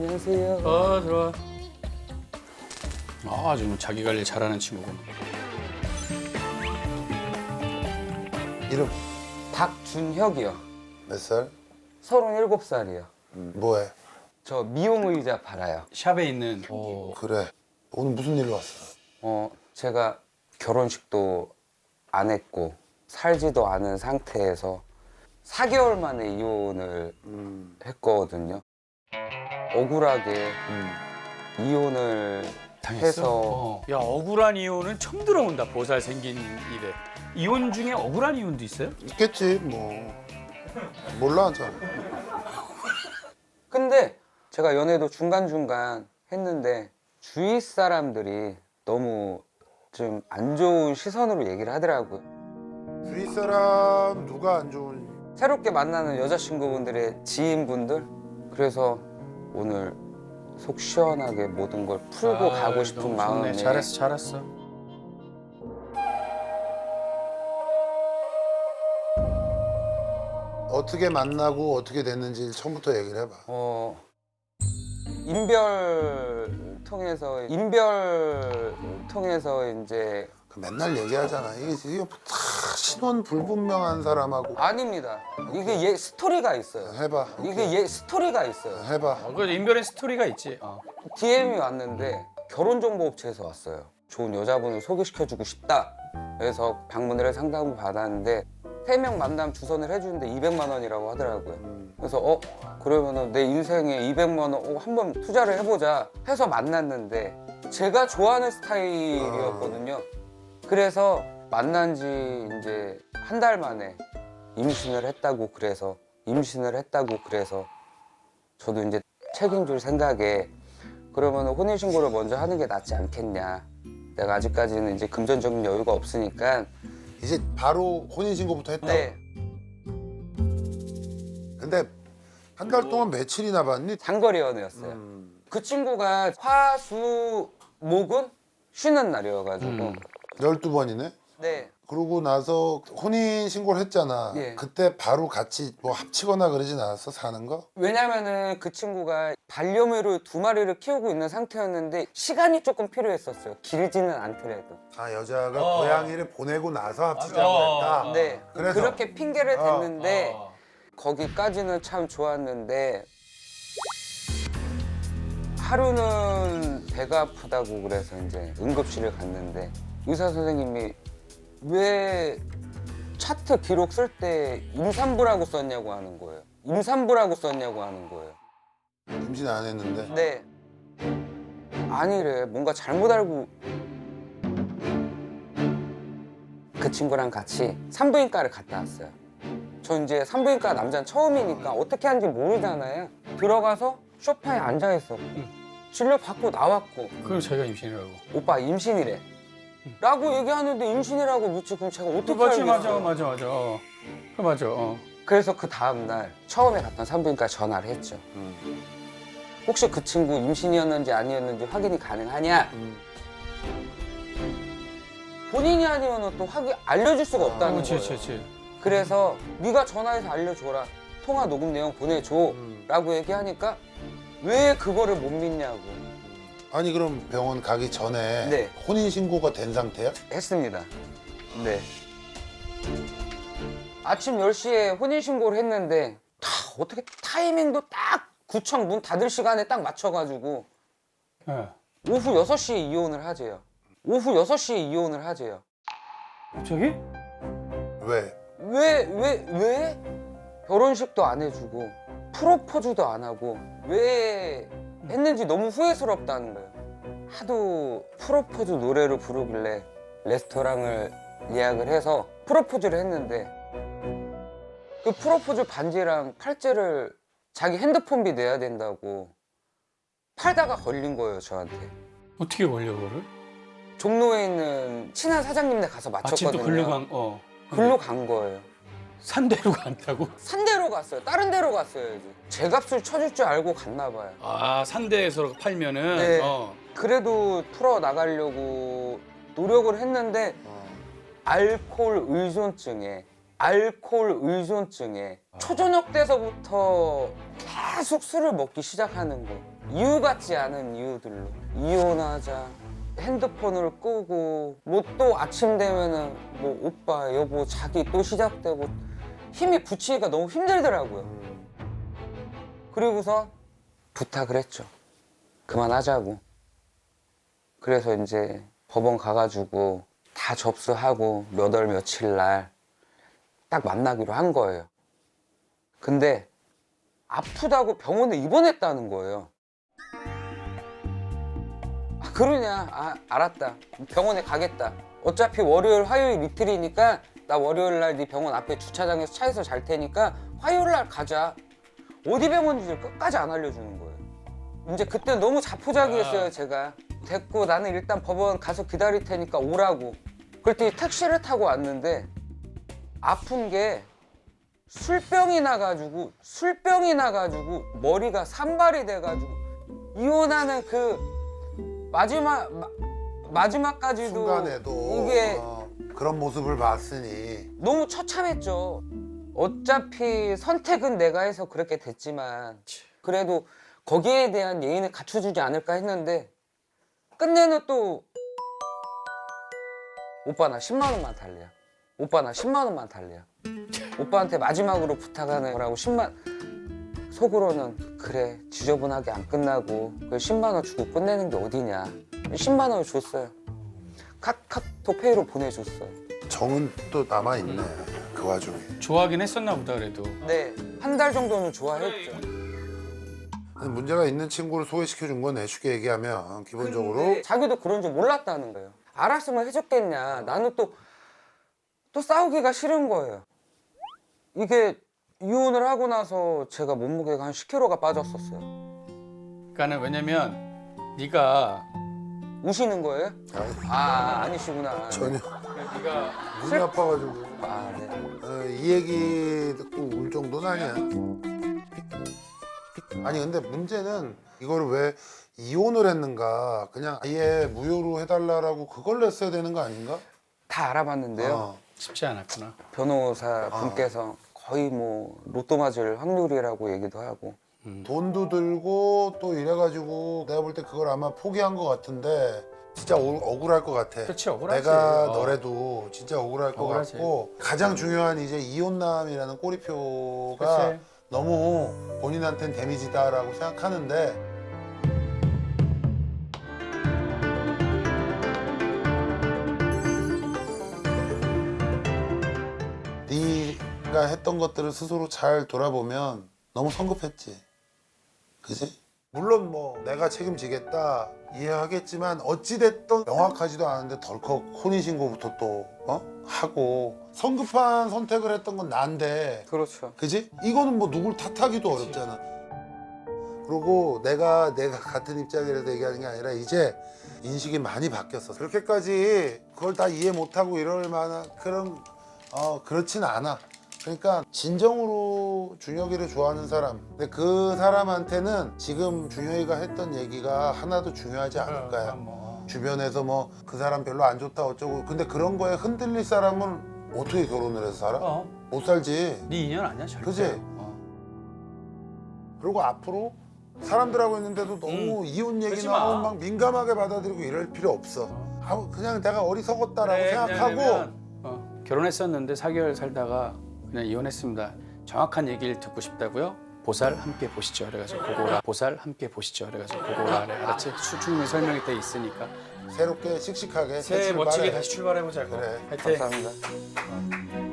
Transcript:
안녕하세요. 들어와. 지금 자기 관리 잘하는 친구군. 이름 박준혁이요. 몇 살? 37살이요. 뭐해? 저 미용 의자 팔아요. 샵에 있는. 그래. 오늘 무슨 일로 왔어? 제가 결혼식도 안 했고 살지도 않은 상태에서 4개월 만에 이혼을 했거든요. 억울하게 이혼을 해서 야, 억울한 이혼은 처음 들어본다. 보살 생긴 일에. 이혼 중에 억울한 이혼도 있어요? 있겠지 뭐. 몰라 저. 근데 제가 연애도 중간중간 했는데 주위 사람들이 너무 좀 안 좋은 시선으로 얘기를 하더라고요. 주위 사람 누가 안 좋은? 새롭게 만나는 여자친구분들의 지인분들. 그래서 오늘 속 시원하게 모든 걸 풀고 가고 싶은 너무 마음에 좋네. 잘했어. 어떻게 만나고 어떻게 됐는지 처음부터 얘기를 해봐. 인별 통해서 이제 맨날 얘기하잖아. 이게 다 신원 불분명한 사람하고 아닙니다. 이게 스토리가 있어요. 해봐. 이게 스토리가 있어요. 해봐. 그래도 인별의 스토리가 있지. DM이 왔는데 결혼정보업체에서 왔어요. 좋은 여자분을 소개시켜주고 싶다. 그래서 방문을 해 상담을 받았는데 3명 만남 주선을 해주는데 200만 원이라고 하더라고요. 그래서 그러면은 내 인생에 200만 원 한번 투자를 해보자 해서 만났는데 제가 좋아하는 스타일이었거든요. 그래서 만난 지 이제 한 달 만에 임신을 했다고 그래서 저도 이제 책임질 생각에 그러면 혼인신고를 먼저 하는 게 낫지 않겠냐. 내가 아직까지는 이제 금전적인 여유가 없으니까. 이제 바로 혼인신고부터 했다. 네. 근데 한 달 동안 며칠이나 봤니? 장거리 연애였어요. 그 친구가 화, 수, 목은 쉬는 날이어가지고 12번이네? 네. 그러고 나서 혼인신고를 했잖아. 예. 그때 바로 같이 뭐 합치거나 그러진 않았어? 사는 거? 왜냐면은 그 친구가 반려묘를 2마리를 키우고 있는 상태였는데 시간이 조금 필요했었어요. 길지는 않더라도. 아 여자가 고양이를 보내고 나서 합치자고 했다? 네. 그래서? 그렇게 핑계를 댔는데 거기까지는 참 좋았는데 하루는 배가 아프다고 그래서 이제 응급실을 갔는데 의사 선생님이 왜 차트 기록 쓸 때 임산부라고 썼냐고 하는 거예요. 임신 안 했는데? 네. 아니래. 뭔가 잘못 알고. 그 친구랑 같이 산부인과를 갔다 왔어요. 저 이제 산부인과 남자는 처음이니까 어떻게 하는지 모르잖아요. 들어가서 소파에 앉아 있었고 진료 받고 나왔고 그럼 자기가 임신이라고. 오빠 임신이래. 라고 얘기하는데 임신이라고 묻지 그럼 제가 어떻게 맞지, 알겠어요? 맞아. 그래서 그 다음날 처음에 갔던 산부인과에 전화를 했죠. 혹시 그 친구 임신이었는지 아니었는지 확인이 가능하냐? 본인이 아니면 또 알려줄 수가 없다는 거예요. 그렇지. 그래서 네가 전화해서 알려줘라. 통화 녹음 내용 보내줘. 라고 얘기하니까 왜 그거를 못 믿냐고 아니 그럼 병원 가기 전에 네. 혼인신고가 된 상태야? 했습니다. 네. 아침 10시에 혼인신고를 했는데 어떻게 타이밍도 딱 구청 문 닫을 시간에 딱 맞춰가지고 네. 오후 6시에 이혼을 하재요. 갑자기? 왜? 왜 결혼식도 안 해주고 프로포즈도 안 하고 왜 했는지 너무 후회스럽다는 거예요. 하도 프로포즈 노래를 부르길래 레스토랑을 예약을 해서 프로포즈를 했는데 그 프로포즈 반지랑 팔찌를 자기 핸드폰비 내야 된다고 팔다가 걸린 거예요, 저한테. 어떻게 걸려 그거를? 종로에 있는 친한 사장님네 가서 맞췄거든요. 아침도 글로 간 거예요. 산대로 간다고? 산대로 갔어요. 다른 데로 갔어야지. 제 값을 쳐줄 줄 알고 갔나 봐요. 산대에서 팔면은. 네. 그래도 풀어 나가려고 노력을 했는데 알코올 의존증에 초저녁 때서부터 계속 술을 먹기 시작하는 거. 이유 같지 않은 이유들로 이혼하자, 핸드폰을 끄고 뭐 또 아침 되면은 뭐 오빠 여보 자기 또 시작되고 힘이 붙이기가 너무 힘들더라고요. 그리고서 부탁을 했죠. 그만하자고. 그래서 이제 법원 가가지고 다 접수하고 몇 월 며칠 날 딱 만나기로 한 거예요. 근데 아프다고 병원에 입원했다는 거예요. 아, 그러냐? 아, 알았다. 병원에 가겠다. 어차피 월요일, 화요일 이틀이니까 나 월요일 날 네 병원 앞에 주차장에서 차에서 잘 테니까 화요일 날 가자. 어디 병원인지 끝까지 안 알려주는 거예요. 이제 그때 너무 자포자기했어요, 제가. 됐고 나는 일단 법원 가서 기다릴 테니까 오라고. 그랬더니 택시를 타고 왔는데 아픈 게 술병이 나가지고 머리가 산발이 돼가지고 이혼하는 그 마지막까지도 순간에도 이게 그런 모습을 봤으니 너무 처참했죠. 어차피 선택은 내가 해서 그렇게 됐지만 그래도 거기에 대한 예의는 갖춰주지 않을까 했는데 끝내는 또 오빠 나 10만 원만 달래요. 오빠 나 10만 원만 달래요. 오빠한테 마지막으로 부탁하는 거라고 10만 속으로는 그래 지저분하게 안 끝나고 그 10만 원 주고 끝내는 게 어디냐. 10만 원을 줬어요. 카톡 페이로 보내줬어요. 정은 또 남아있네 그 와중에. 좋아하긴 했었나 보다 그래도. 네, 한 달 정도는 좋아했죠. 문제가 있는 친구를 소개시켜준 건 쉽게 얘기하면 기본적으로 근데 자기도 그런 줄 몰랐다는 거예요. 알았으면 해줬겠냐. 나는 또 싸우기가 싫은 거예요. 이게 이혼을 하고 나서 제가 몸무게가 한 10kg가 빠졌었어요. 그러니까는 왜냐면 네가 우시는 거예요? 아니시구나. 전혀 네가 눈이 아파가지고 네. 이 얘기 듣고 울 정도는 아니야. 아니 근데 문제는 이거를 왜 이혼을 했는가 그냥 아예 무효로 해달라고 그걸 냈어야 되는 거 아닌가? 다 알아봤는데요. 쉽지 않았구나. 변호사 분께서 거의 뭐 로또 맞을 확률이라고 얘기도 하고. 돈도 들고 또 이래가지고 내가 볼 때 그걸 아마 포기한 것 같은데 진짜 억울할 것 같아. 그렇지, 억울하지. 내가 너래도 진짜 억울할 것 억울하지. 같고 가장 중요한 이제 이혼남이라는 꼬리표가 그치. 너무 본인한테는 데미지다라고 생각하는데 네가 했던 것들을 스스로 잘 돌아보면 너무 성급했지. 그지? 물론 뭐 내가 책임지겠다 이해하겠지만 어찌됐든 명확하지도 않은데 덜컥 혼인신고부터 또 하고 성급한 선택을 했던 건 난데 그렇죠. 그지? 이거는 뭐 누굴 탓하기도 어렵잖아. 그리고 내가 같은 입장이라서 얘기하는 게 아니라 이제 인식이 많이 바뀌었어. 그렇게까지 그걸 다 이해 못하고 이럴 만한 그렇진 않아. 그러니까 진정으로 준혁이를 좋아하는 사람, 근데 그 사람한테는 지금 준혁이가 했던 얘기가 하나도 중요하지 않을 거야. 주변에서 뭐 그 사람 별로 안 좋다 어쩌고. 근데 그런 거에 흔들릴 사람은 어떻게 결혼을 해서 살아? 못 살지. 네 인연 아니야 절대. 그지? 그리고 앞으로 사람들하고 있는데도 너무 이혼 얘기 그러지 마. 나오면 막 민감하게 받아들이고 이럴 필요 없어. 그냥 내가 어리석었다라고 생각하고 결혼했었는데 4개월 살다가 그냥 이혼했습니다. 정확한 얘기를 듣고 싶다고요? 보살 함께 보시죠. 그래가지고 보고라. 보살 함께 보시죠. 그래가지고 보고라. 그래. 알았지? 충분히 설명이 돼 있으니까. 새롭게 씩씩하게 새해 새 멋지게 출발해. 다시 출발해보자고. 그래. 화이팅. 감사합니다.